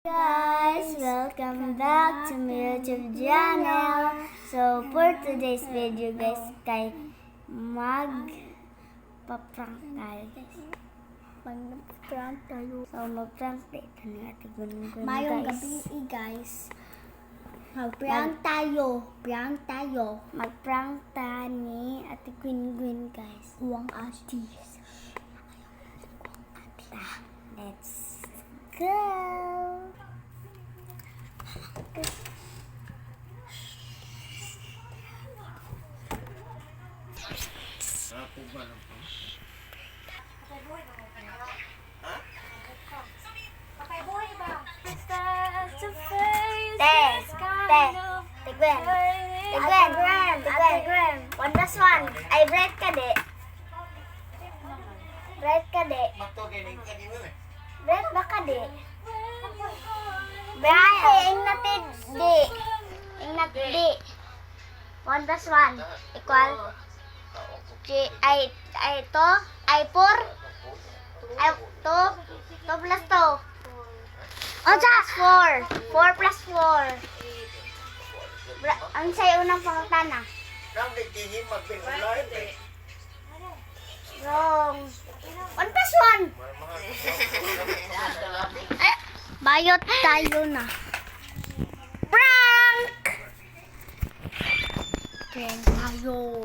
Guys, welcome back to my YouTube channel. So for today's video guys, kay magpa-prank tayo guys. Mag-prank tayo. So mag-prank dito ni Ate Gungun Mayong guys. gabi guys. Mag-prank tayo. Prank tayo. Mag-prank tayo ni Ate Gungun guys. Uwang ati. Let's go! Tigwen. 1+1. Ay, bright ka di. Bright ka di. Bright ba ka di? Bright, ingnatid di. Ingnatid di. 1+1 equal ay 2 ay 4 ay 2 plus 2 plus 4 4 plus 4 ang sa'yo unang pangutana wrong 1+1 Bayot tayo na. prank Prank tayo.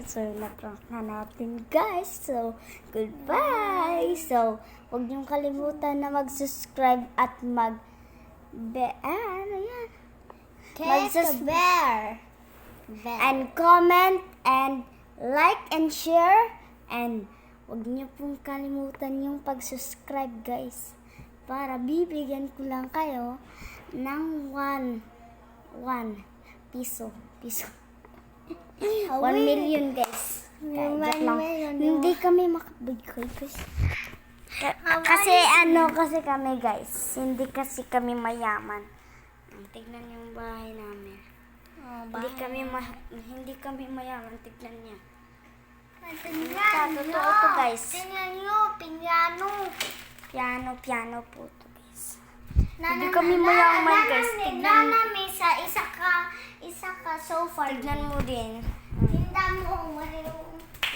so na-prank na natin guys so goodbye so huwag niyong kalimutan na mag-subscribe at Bear. and comment and like and share and huwag niyo pong kalimutan yung pag-subscribe guys para bibigyan ko lang kayo ng 1 piso 1 million guys joke lang. Hindi kami makabigay guys kasi kami guys hindi kasi kami mayaman tignan yung bahay namin. Hindi kami mayaman. Tignan niya. Totoo to guys. Tingnan nyo, Piano po to guys. Hindi kami mayaman guys. Tignan namin sa isa ka sofa. Tignan mo din. Tingnan mo,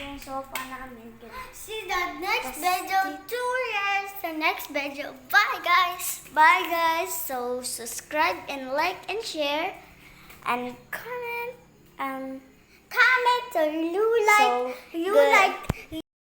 Yung sofa namin guys. See the next video. 2 years. The next video. Bye guys. Bye guys. So subscribe and like and share and comment. Comment or you like.